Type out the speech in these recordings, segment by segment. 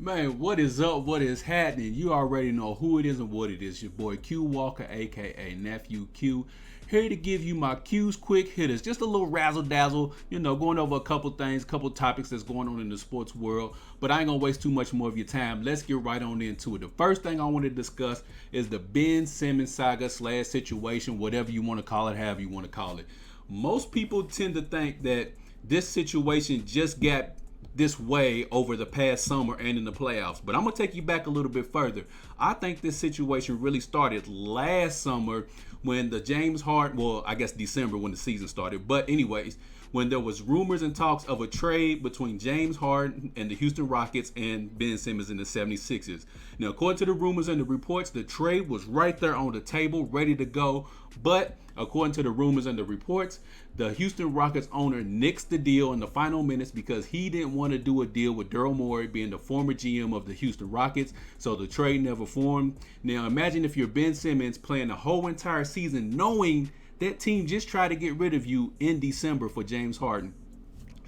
Man, what is up? What is happening? You already know who it is and what it is. Your boy Q Walker, aka Nephew Q, here to give you my Q's quick hitters. Just a little razzle dazzle, going over a couple things, couple topics that's going on in the sports world. But I ain't gonna waste too much more of your time. Let's get right on into it. The first thing I want to discuss is the Ben Simmons Saga / situation, whatever you want to call it, however you want to call it. Most people tend to think that this situation just got this way over the past summer and in the playoffs. But I'm going to take you back a little bit further. I think this situation really started last summer when the James Harden, well, I guess December when the season started. But anyways, when there was rumors and talks of a trade between James Harden and the Houston Rockets and Ben Simmons and the 76ers. Now, according to the rumors and the reports, the trade was right there on the table, ready to go. But according to the rumors and the reports, the Houston Rockets owner nixed the deal in the final minutes because he didn't want to do a deal with Daryl Morey being the former GM of the Houston Rockets, so the trade never formed. Now imagine if you're Ben Simmons playing the whole entire season knowing that team just tried to get rid of you in December for James Harden.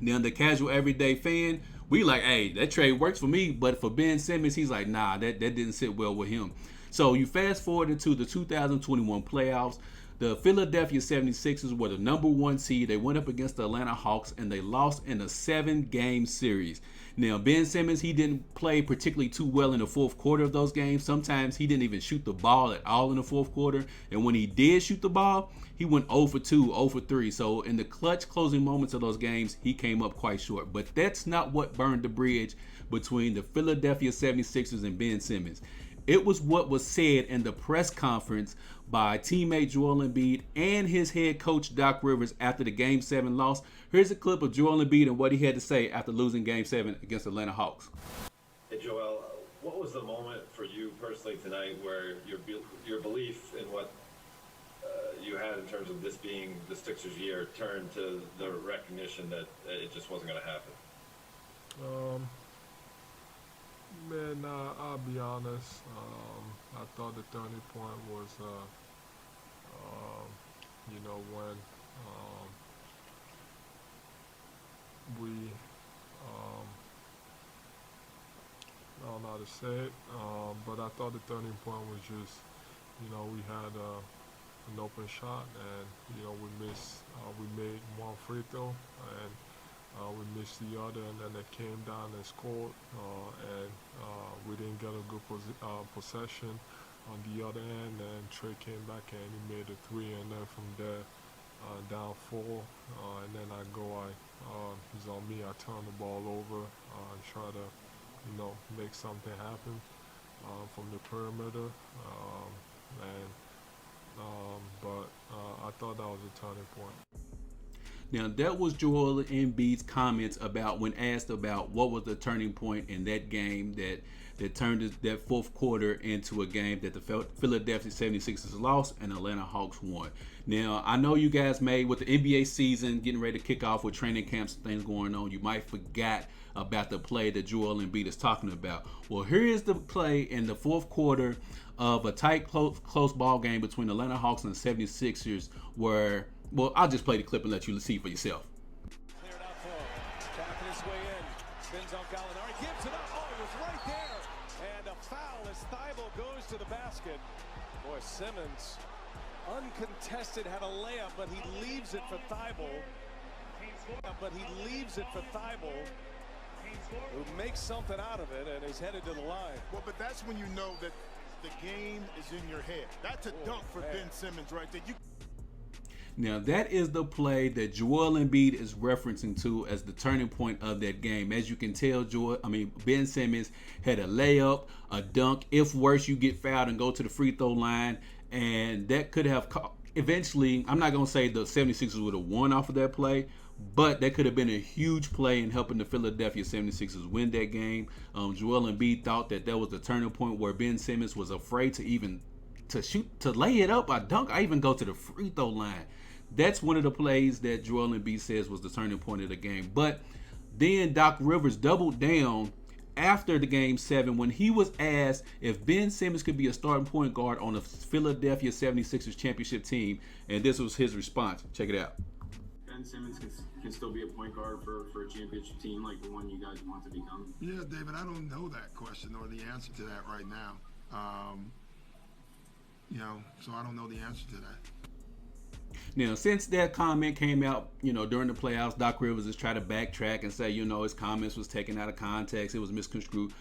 Now the casual everyday fan, we like, hey, that trade works for me, but for Ben Simmons, he's like, nah, that didn't sit well with him. So you fast forward into the 2021 playoffs. The Philadelphia 76ers were the number one seed. They went up against the Atlanta Hawks and they lost in a 7-game series. Now, Ben Simmons, he didn't play particularly too well in the fourth quarter of those games. Sometimes he didn't even shoot the ball at all in the fourth quarter. And when he did shoot the ball, he went 0 for 2, 0 for 3. So in the clutch closing moments of those games, he came up quite short. But that's not what burned the bridge between the Philadelphia 76ers and Ben Simmons. It was what was said in the press conference by teammate Joel Embiid and his head coach Doc Rivers after the Game 7 loss. Here's a clip of Joel Embiid and what he had to say after losing Game 7 against the Atlanta Hawks. Hey Joel, what was the moment for you personally tonight where your belief in what you had in terms of this being the Sixers' year turned to the recognition that it just wasn't going to happen? Man, I'll be honest. I thought the turning point was, when we, I don't know how to say it, but I thought the turning point was just, we had an open shot and, we made one free throw and we missed the other, and then they came down and scored, and we didn't get a good possession on the other end, and Trey came back and he made a three, and then from there, down 4, and then he's on me, I turn the ball over, and try to, make something happen from the perimeter, but I thought that was a turning point. Now, that was Joel Embiid's comments about when asked about what was the turning point in that game that turned that fourth quarter into a game that the Philadelphia 76ers lost and Atlanta Hawks won. Now, I know you guys made with the NBA season getting ready to kick off with training camps and things going on, you might forget about the play that Joel Embiid is talking about. Well, here is the play in the fourth quarter of a tight, close ball game between the Atlanta Hawks and the 76ers where, well, I'll just play the clip and let you see for yourself. Cleared out for him. Tapping his way in. Spins on Gallinari. Gives it up. Oh, he was right there. And a foul as Thibault goes to the basket. Boy, Simmons, uncontested, had a layup, but he leaves it for Thibault. Who makes something out of it and is headed to the line. Well, but that's when you know that the game is in your head. That's a dunk for Ben Simmons right there. Now, that is the play that Joel Embiid is referencing to as the turning point of that game. As you can tell, Ben Simmons had a layup, a dunk. If worse, you get fouled and go to the free throw line. And that could have eventually, I'm not going to say the 76ers would have won off of that play, but that could have been a huge play in helping the Philadelphia 76ers win that game. Joel Embiid thought that was the turning point where Ben Simmons was afraid to lay it up, a dunk, or even go to the free throw line. That's one of the plays that Joel Embiid says was the turning point of the game. But then Doc Rivers doubled down after the Game 7 when he was asked if Ben Simmons could be a starting point guard on the Philadelphia 76ers championship team, and this was his response. Check it out. Ben Simmons can still be a point guard for a championship team like the one you guys want to become? Yeah, David, I don't know that question or the answer to that right now. So I don't know the answer to that. Now, since that comment came out, during the playoffs, Doc Rivers has tried to backtrack and say, his comments was taken out of context. It was misconstrued.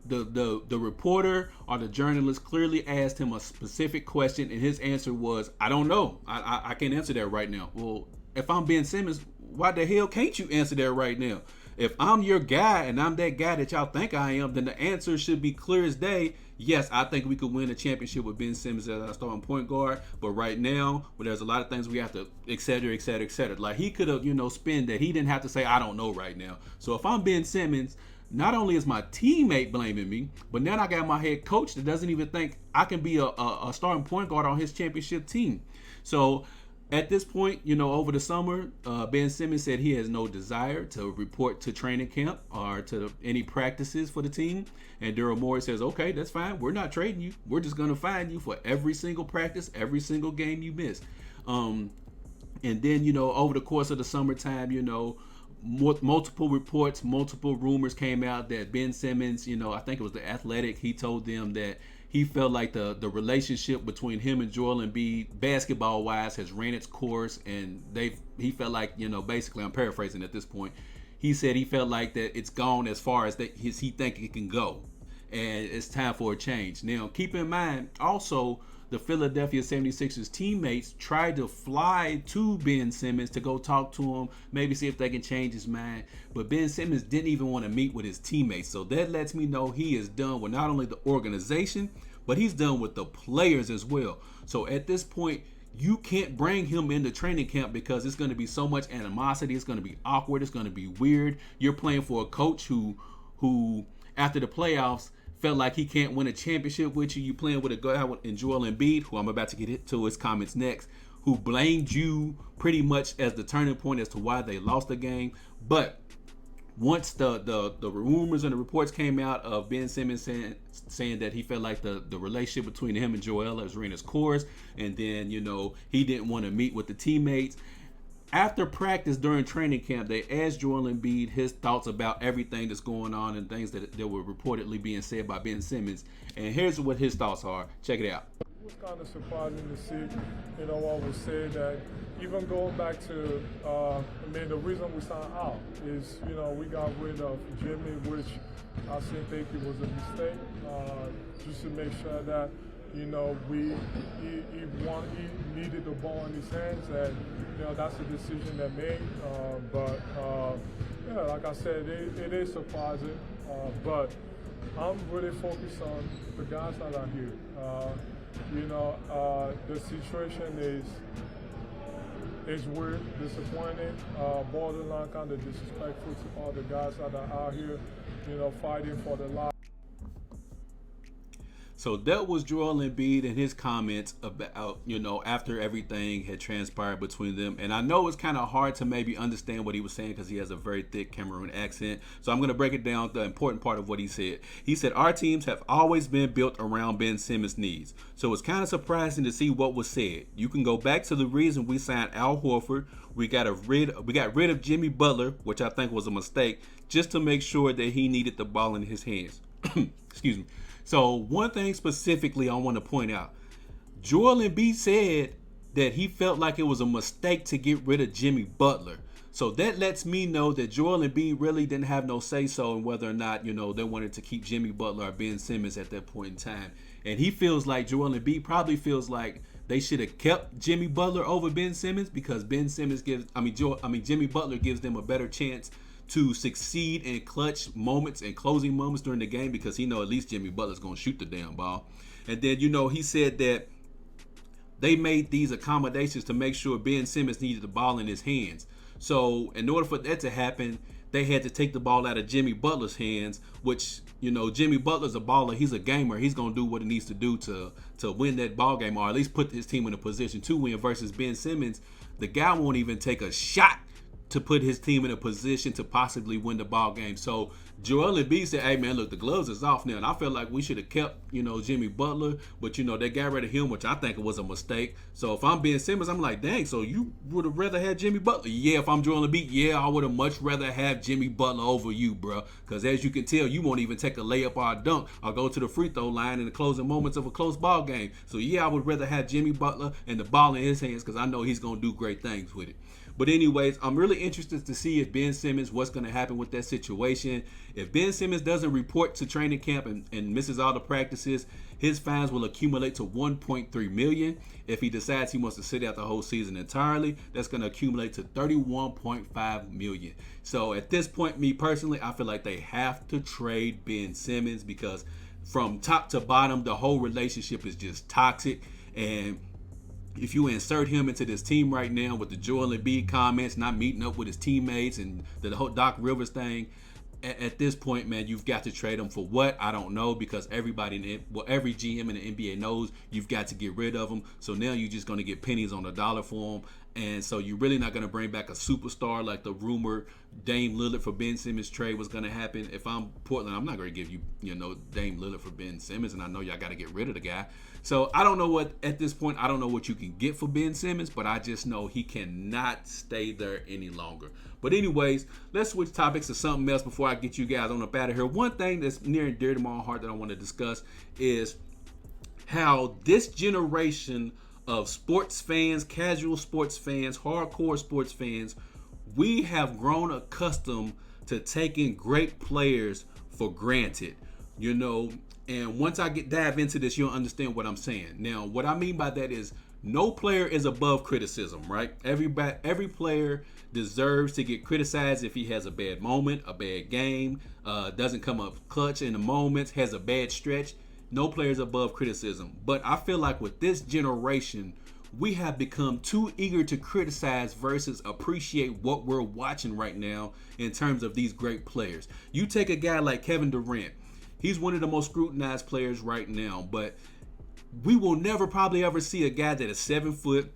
The reporter or the journalist clearly asked him a specific question, and his answer was, I don't know. I can't answer that right now. Well, if I'm Ben Simmons, why the hell can't you answer that right now? If I'm your guy and I'm that guy that y'all think I am, then the answer should be clear as day. Yes, I think we could win a championship with Ben Simmons as our starting point guard. But right now, there's a lot of things we have to, et cetera, et cetera, et cetera. Like, he could have, spin that. He didn't have to say, I don't know right now. So if I'm Ben Simmons, not only is my teammate blaming me, but now I got my head coach that doesn't even think I can be a starting point guard on his championship team. So at this point, over the summer, Ben Simmons said he has no desire to report to training camp or to any practices for the team. And Daryl Morey says, okay, that's fine. We're not trading you. We're just going to find you for every single practice, every single game you miss. And then, over the course of the summertime, multiple reports, multiple rumors came out that Ben Simmons, I think it was The Athletic, he told them that he felt like the relationship between him and Joel Embiid, basketball-wise, has ran its course, and he felt like, basically, I'm paraphrasing at this point, he said he felt like that it's gone as far as he think it can go, and it's time for a change. Now, keep in mind, also, the Philadelphia 76ers teammates tried to fly to Ben Simmons to go talk to him, maybe see if they can change his mind. But Ben Simmons didn't even want to meet with his teammates. So that lets me know he is done with not only the organization, but he's done with the players as well. So at this point, you can't bring him into training camp because it's going to be so much animosity. It's going to be awkward. It's going to be weird. You're playing for a coach who after the playoffs, felt like he can't win a championship with you. You playing with a guy in Joel Embiid, who I'm about to get into his comments next, who blamed you pretty much as the turning point as to why they lost the game. But once the rumors and the reports came out of Ben Simmons saying that he felt like the relationship between him and Joel has ran its course, and then he didn't want to meet with the teammates. After practice during training camp, they asked Joel Embiid his thoughts about everything that's going on and things that were reportedly being said by Ben Simmons. And here's what his thoughts are. Check it out. It was kind of surprising to see, what was said, that even going back to, the reason we signed out is, we got rid of Jimmy, which I think it was a mistake, just to make sure that, he needed the ball in his hands, and that's a decision they made. Like I said, it is surprising, but I'm really focused on the guys that are here. The situation is weird, disappointing, borderline kind of disrespectful to all the guys that are out here, fighting for their lives. So that was Joel Embiid and his comments about, after everything had transpired between them. And I know it's kind of hard to maybe understand what he was saying because he has a very thick Cameroon accent. So I'm going to break it down, the important part of what he said. He said, our teams have always been built around Ben Simmons' needs. So it's kind of surprising to see what was said. You can go back to the reason we signed Al Horford. We got rid of Jimmy Butler, which I think was a mistake, just to make sure that he needed the ball in his hands. Excuse me. So one thing specifically I want to point out, Joel Embiid said that he felt like it was a mistake to get rid of Jimmy Butler. So that lets me know that Joel Embiid really didn't have no say-so in whether or not, they wanted to keep Jimmy Butler or Ben Simmons at that point in time. And he feels like, Joel Embiid probably feels like they should have kept Jimmy Butler over Ben Simmons because Jimmy Butler gives them a better chance to succeed in clutch moments and closing moments during the game because he know at least Jimmy Butler's going to shoot the damn ball. And then, he said that they made these accommodations to make sure Ben Simmons needed the ball in his hands. So in order for that to happen, they had to take the ball out of Jimmy Butler's hands, which, Jimmy Butler's a baller. He's a gamer. He's going to do what he needs to do to win that ball game or at least put his team in a position to win versus Ben Simmons. The guy won't even take a shot to put his team in a position to possibly win the ball game. So Joel Embiid said, hey man, look, the gloves is off now. And I felt like we should have kept, Jimmy Butler, but they got rid of him, which I think it was a mistake. So if I'm Ben Simmons, I'm like, dang, so you would have rather had Jimmy Butler? Yeah, if I'm Joel Embiid, yeah, I would have much rather have Jimmy Butler over you, bro. Because as you can tell, you won't even take a layup or a dunk or go to the free throw line in the closing moments of a close ball game. So yeah, I would rather have Jimmy Butler and the ball in his hands because I know he's going to do great things with it. But anyways, I'm really interested to see if Ben Simmons, what's going to happen with that situation. If Ben Simmons doesn't report to training camp and misses all the practices, his fines will accumulate to $1.3 million. If he decides he wants to sit out the whole season entirely, that's going to accumulate to $31.5 million. So at this point, me personally, I feel like they have to trade Ben Simmons because from top to bottom, the whole relationship is just toxic. And if you insert him into this team right now with the Joel Embiid comments, not meeting up with his teammates and the whole Doc Rivers thing, at this point, man, you've got to trade him for what? I don't know, because every GM in the NBA knows you've got to get rid of him. So now you're just going to get pennies on the dollar for him. And so you're really not going to bring back a superstar like the rumor Dame Lillard for Ben Simmons trade was going to happen. If I'm Portland, I'm not going to give you, Dame Lillard for Ben Simmons, and I know y'all got to get rid of the guy. So I don't know at this point, I don't know what you can get for Ben Simmons, but I just know he cannot stay there any longer. But anyways, let's switch topics to something else before I get you guys on up out of here. One thing that's near and dear to my heart that I want to discuss is how this generation of sports fans, casual sports fans, hardcore sports fans, we have grown accustomed to taking great players for granted, and once I dive into this, you'll understand what I'm saying. Now, what I mean by that is no player is above criticism, right? Every player deserves to get criticized if he has a bad moment, a bad game, doesn't come up clutch in the moments, has a bad stretch. No player is above criticism. But I feel like with this generation, we have become too eager to criticize versus appreciate what we're watching right now in terms of these great players. You take a guy like Kevin Durant. He's one of the most scrutinized players right now, but we will never probably ever see a guy that is 7 foot,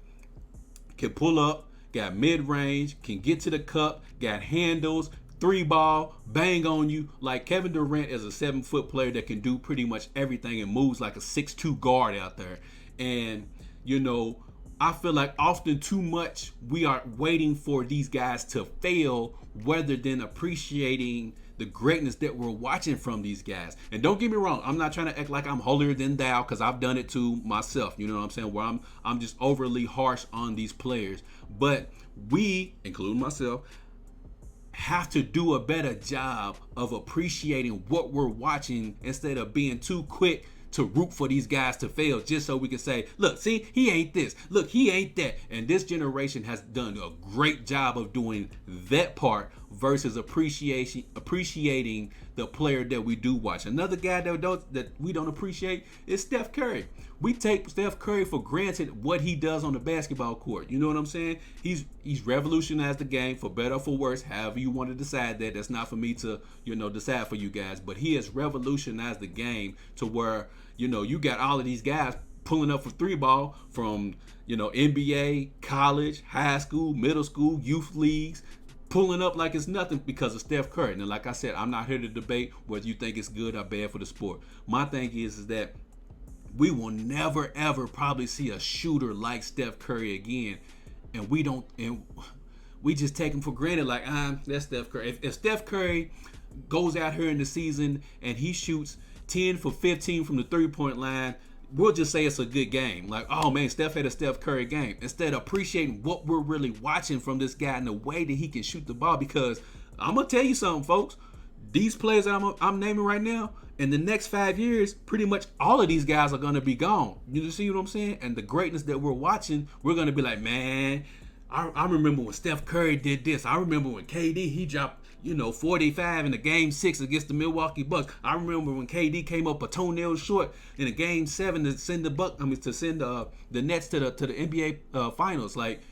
can pull up, got mid-range, can get to the cup, got handles, 3-ball, bang on you. Like Kevin Durant is a 7 foot player that can do pretty much everything and moves like a 6'2" guard out there. And, I feel like often too much we are waiting for these guys to fail rather than appreciating the greatness that we're watching from these guys. And don't get me wrong, I'm not trying to act like I'm holier than thou because I've done it to myself. You know what I'm saying? Where I'm just overly harsh on these players. But we, including myself, have to do a better job of appreciating what we're watching instead of being too quick to root for these guys to fail just so we can say, look, see, he ain't this. Look, he ain't that. And this generation has done a great job of doing that part versus appreciating the player that we do watch. Another guy that we don't appreciate is Steph Curry. We take Steph Curry for granted what he does on the basketball court. You know what I'm saying? He's revolutionized the game for better or for worse, however you want to decide that. That's not for me to, decide for you guys. But he has revolutionized the game to where, you got all of these guys pulling up for 3-ball from, NBA, college, high school, middle school, youth leagues, pulling up like it's nothing because of Steph Curry. Now, like I said, I'm not here to debate whether you think it's good or bad for the sport. My thing is that we will never, ever probably see a shooter like Steph Curry again. And we just take him for granted like, that's Steph Curry. If Steph Curry goes out here in the season and he shoots 10 for 15 from the 3-point line, we'll just say it's a good game. Like, oh man, Steph had a Steph Curry game. Instead of appreciating what we're really watching from this guy and the way that he can shoot the ball. Because I'm going to tell you something, folks. These players that I'm naming right now, in the next 5 years, pretty much all of these guys are going to be gone. You see what I'm saying? And the greatness that we're watching, we're going to be like, man, I remember when Steph Curry did this. I remember when KD, he dropped, 45 in the game 6 against the Milwaukee Bucks. I remember when KD came up a toenail short in a game 7 to send the Nets to the NBA finals. Like,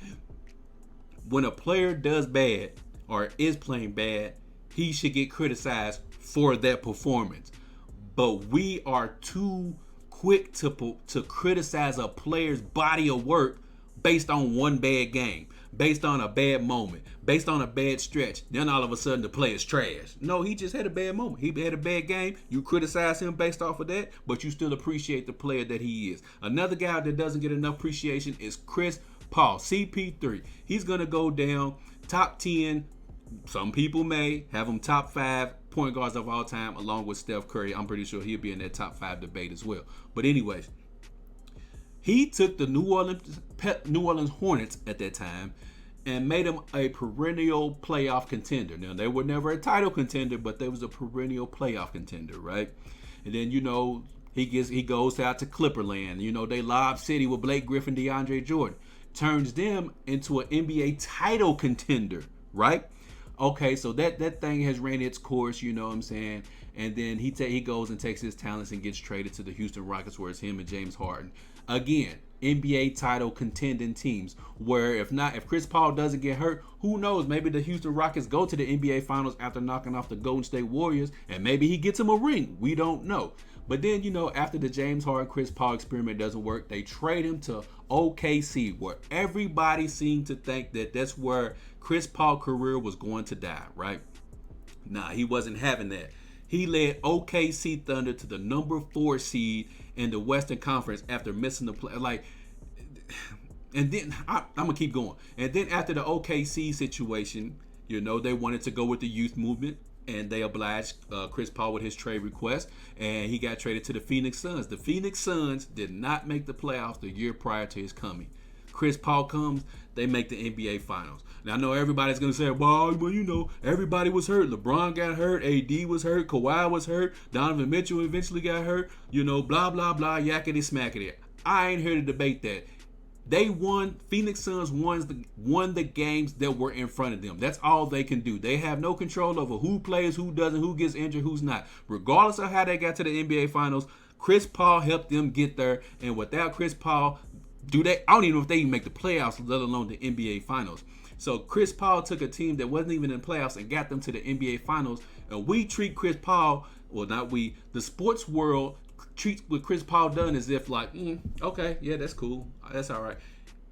when a player does bad or is playing bad, he should get criticized for that performance. But we are too quick to criticize a player's body of work based on one bad game, based on a bad moment, based on a bad stretch. Then all of a sudden the player's trash. No, he just had a bad moment. He had a bad game. You criticize him based off of that, but you still appreciate the player that he is. Another guy that doesn't get enough appreciation is Chris Paul, CP3. He's going to go down top 10. Some people may have him top 5 point guards of all time, along with Steph Curry. I'm pretty sure he'll be in that top 5 debate as well. But anyways, he took the New Orleans Hornets at that time and made them a perennial playoff contender. Now, they were never a title contender, but they was a perennial playoff contender, right? And then, he goes out to Clipperland. They Lob City with Blake Griffin, DeAndre Jordan. Turns them into an NBA title contender, right? Okay, so that thing has ran its course, you know what I'm saying? And then he goes and takes his talents and gets traded to the Houston Rockets, where it's him and James Harden. Again, NBA title contending teams, where if Chris Paul doesn't get hurt, who knows? Maybe the Houston Rockets go to the NBA Finals after knocking off the Golden State Warriors, and maybe he gets him a ring. We don't know. But then, after the James Harden, Chris Paul experiment doesn't work, they trade him to OKC, where everybody seemed to think that that's where Chris Paul's career was going to die, right? Nah, he wasn't having that. He led OKC Thunder to the number 4 seed in the Western Conference after missing the play. And then I'm gonna keep going. And then after the OKC situation, they wanted to go with the youth movement, and they obliged Chris Paul with his trade request, and he got traded to the Phoenix Suns. The Phoenix Suns did not make the playoffs the year prior to his coming. Chris Paul comes, they make the NBA Finals. Now, I know everybody's going to say, well, everybody was hurt. LeBron got hurt. AD was hurt. Kawhi was hurt. Donovan Mitchell eventually got hurt. Blah, blah, blah, yakety smackety. I ain't here to debate that. They won. Phoenix Suns won the games that were in front of them. That's all they can do. They have no control over who plays, who doesn't, who gets injured, who's not. Regardless of how they got to the NBA Finals, Chris Paul helped them get there. And without Chris Paul, I don't even know if they even make the playoffs, let alone the NBA Finals. So Chris Paul took a team that wasn't even in the playoffs and got them to the NBA Finals. And we treat Chris Paul, well, not we, the sports world treats what Chris Paul done as if okay, yeah, that's cool. That's all right.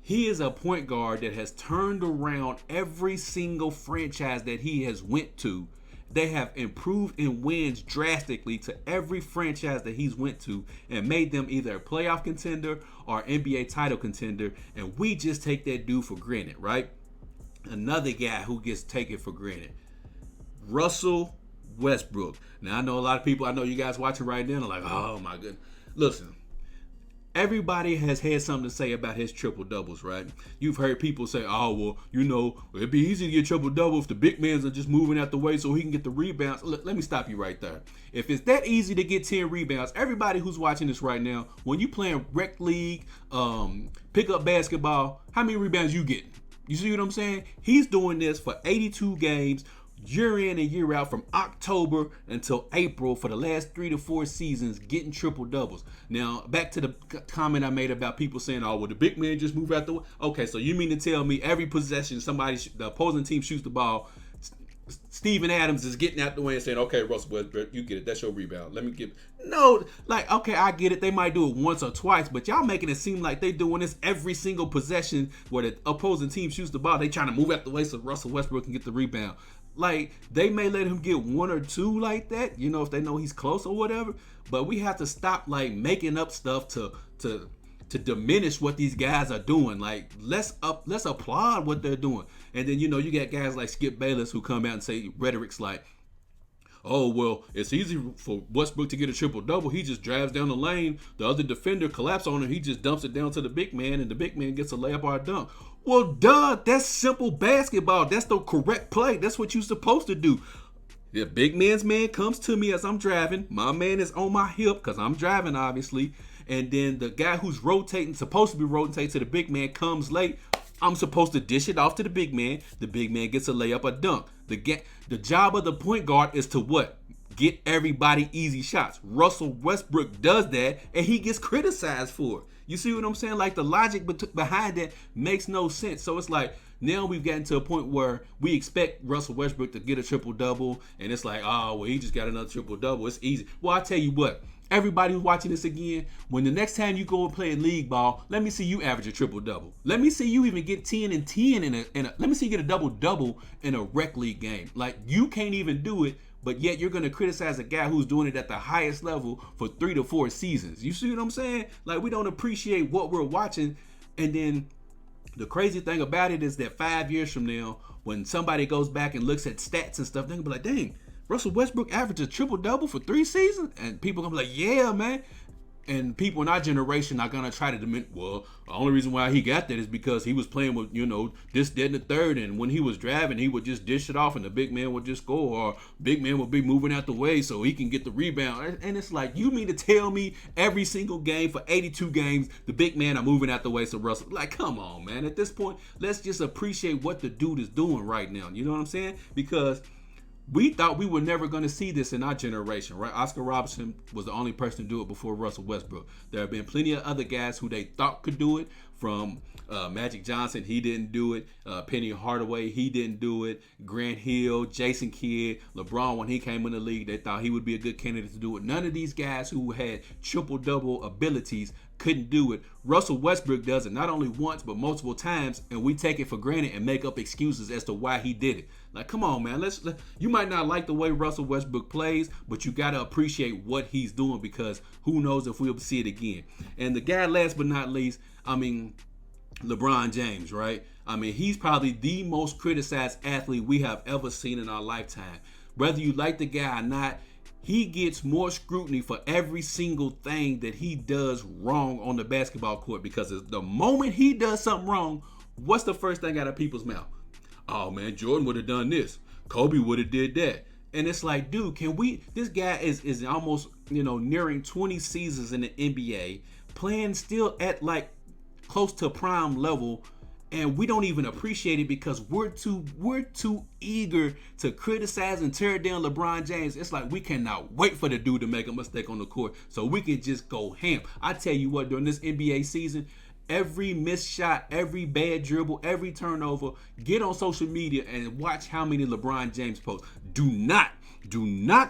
He is a point guard that has turned around every single franchise that he has went to. They have improved in wins drastically to every franchise that he's went to and made them either a playoff contender or NBA title contender. And we just take that dude for granted, right? Another guy who gets taken for granted, Russell Westbrook. Now, I know a lot of people, I know you guys watching right now are like, oh my goodness. Listen, everybody has had something to say about his triple doubles, right? You've heard people say, oh, well, it'd be easy to get triple double if the big men are just moving out the way so he can get the rebounds. Look, let me stop you right there. If it's that easy to get 10 rebounds, everybody who's watching this right now, when you playing rec league, pickup basketball, how many rebounds you getting? You see what I'm saying? He's doing this for 82 games, year in and year out, from October until April for the last 3 to 4 seasons, getting triple doubles. Now, back to the comment I made about people saying, oh, well, the big man just move out the way. Okay, so you mean to tell me every possession the opposing team shoots the ball, Steven Adams is getting out the way and saying, okay, Russell Westbrook, you get it. That's your rebound. Let me get it. No, okay, I get it. They might do it once or twice, but y'all making it seem like they doing this every single possession where the opposing team shoots the ball. They trying to move out the way so Russell Westbrook can get the rebound. They may let him get 1 or 2 like that, if they know he's close or whatever. But we have to stop, making up stuff to diminish what these guys are doing. Let's applaud what they're doing. And then, you got guys like Skip Bayless who come out and say rhetorics like, oh, well, it's easy for Westbrook to get a triple-double. He just drives down the lane. The other defender collapses on him. He just dumps it down to the big man, and the big man gets a layup or a dunk. Well, duh, that's simple basketball. That's the correct play. That's what you're supposed to do. The big man's man comes to me as I'm driving. My man is on my hip because I'm driving, obviously. And then the guy who's supposed to be rotating to the big man, comes late. I'm supposed to dish it off to the big man. The big man gets a layup or dunk. The job of the point guard is to what? Get everybody easy shots. Russell Westbrook does that, and he gets criticized for it. You see what I'm saying? The logic behind that makes no sense. So it's now we've gotten to a point where we expect Russell Westbrook to get a triple-double, and it's oh, well, he just got another triple-double. It's easy. Well, I tell you what, everybody who's watching this again, when the next time you go and play in league ball, let me see you average a triple-double. Let me see you even get 10 and 10 let me see you get a double-double in a rec league game. Like, you can't even do it, but yet you're going to criticize a guy who's doing it at the highest level for 3 to 4 seasons. You see what I'm saying? Like, we don't appreciate what we're watching. And then the crazy thing about it is that 5 years from now, when somebody goes back and looks at stats and stuff, they're going to be like, dang, Russell Westbrook averaged a triple-double for 3 seasons? And people are going to be like, yeah, man. And people in our generation are going to try to admit, well, the only reason why he got that is because he was playing with, this, that, and the third. And when he was driving, he would just dish it off and the big man would just score. Or big man would be moving out the way so he can get the rebound. And it's like, you mean to tell me every single game for 82 games, the big man are moving out the way so Russell, like, come on, man. At this point, let's just appreciate what the dude is doing right now. You know what I'm saying? Because we thought we were never going to see this in our generation, right? Oscar Robertson was the only person to do it before Russell Westbrook. There have been plenty of other guys who they thought could do it, from Magic Johnson, he didn't do it. Penny Hardaway, he didn't do it. Grant Hill, Jason Kidd, LeBron, when he came in the league, they thought he would be a good candidate to do it. None of these guys who had triple-double abilities couldn't do it. Russell Westbrook does it not only once, but multiple times, and we take it for granted and make up excuses as to why he did it. Like, come on, man. You might not like the way Russell Westbrook plays, but you got to appreciate what he's doing, because who knows if we'll see it again. And the guy, last but not least, LeBron James, right? He's probably the most criticized athlete we have ever seen in our lifetime. Whether you like the guy or not, he gets more scrutiny for every single thing that he does wrong on the basketball court, because the moment he does something wrong, what's the first thing out of people's mouth? Oh, man, Jordan would have done this. Kobe would have did that. And it's like, dude, this guy is almost, nearing 20 seasons in the NBA, playing still at like close to prime level, and we don't even appreciate it because we're too eager to criticize and tear down LeBron James. It's like we cannot wait for the dude to make a mistake on the court so we can just go ham. I tell you what, during this NBA season, every missed shot, every bad dribble, every turnover, get on social media and watch how many LeBron James posts. Do not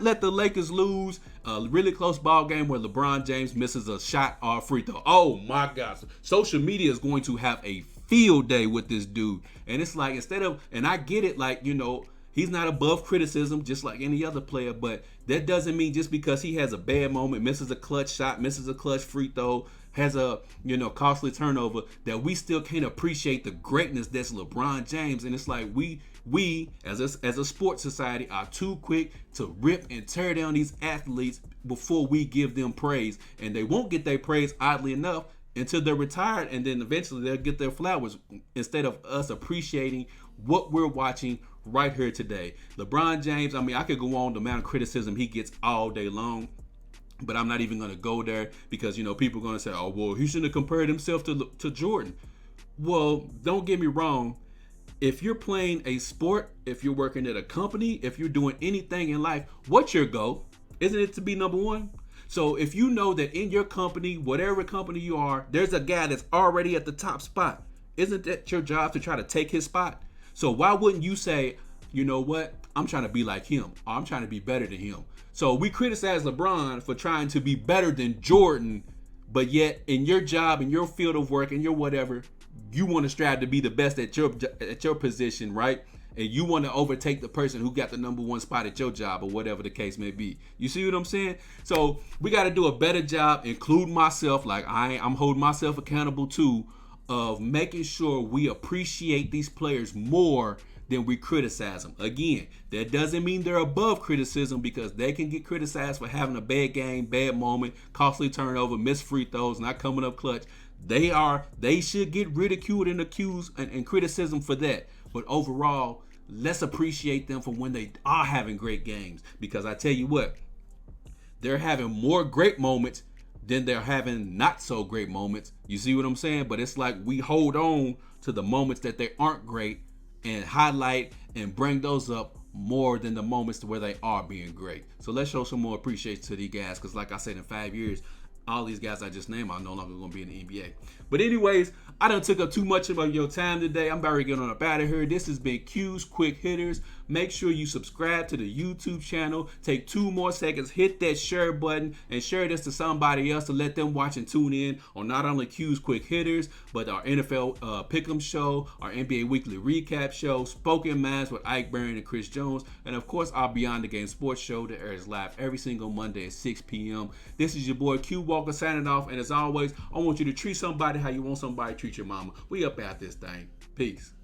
let the Lakers lose a really close ball game where LeBron James misses a shot or a free throw. Oh my gosh. Social media is going to have a field day with this dude. And it's like, and I get it, like, he's not above criticism just like any other player, but that doesn't mean just because he has a bad moment, misses a clutch shot, misses a clutch free throw, has a costly turnover, that we still can't appreciate the greatness that's LeBron James. And it's like we as a sports society are too quick to rip and tear down these athletes before we give them praise, and they won't get their praise, oddly enough, until they're retired, and then eventually they'll get their flowers, instead of us appreciating what we're watching right here today. LeBron James, I could go on the amount of criticism he gets all day long, but I'm not even going to go there, because people are going to say, oh, well, he shouldn't have compared himself to Jordan. Well, don't get me wrong. If you're playing a sport, if you're working at a company, if you're doing anything in life, what's your goal? Isn't it to be number one? So if you know that in your company, whatever company you are, there's a guy that's already at the top spot, isn't that your job to try to take his spot? So why wouldn't you say, you know what, I'm trying to be like him, or I'm trying to be better than him? So we criticize LeBron for trying to be better than Jordan, but yet in your job, in your field of work, in your whatever, you want to strive to be the best at your position, right? And you want to overtake the person who got the number one spot at your job, or whatever the case may be. You see what I'm saying? So we got to do a better job, including myself, like I'm holding myself accountable too, of making sure we appreciate these players more than we criticize them. Again, that doesn't mean they're above criticism, because they can get criticized for having a bad game, bad moment, costly turnover, missed free throws, not coming up clutch. They should get ridiculed and accused and criticism for that. But overall, let's appreciate them for when they are having great games, because I tell you what, they're having more great moments than they're having not so great moments. You see what I'm saying? But it's like we hold on to the moments that they aren't great and highlight and bring those up more than the moments to where they are being great. So let's show some more appreciation to these guys, because like I said, in 5 years, all these guys I just named are no longer going to be in the NBA. But anyways, I done took up too much of your time today. I'm about to get on up out of here. This has been Q's Quick Hitters. Make sure you subscribe to the YouTube channel. Take 2 more seconds, hit that share button, and share this to somebody else to let them watch and tune in on not only Q's Quick Hitters, but our NFL Pick'em show, our NBA Weekly Recap show, Spoken Minds with Ike Barron and Chris Jones, and of course our Beyond the Game Sports show that airs live every single Monday at 6 p.m. This is your boy Q Walker signing off, and as always, I want you to treat somebody how you want somebody to treat your mama. We up out this thing. Peace.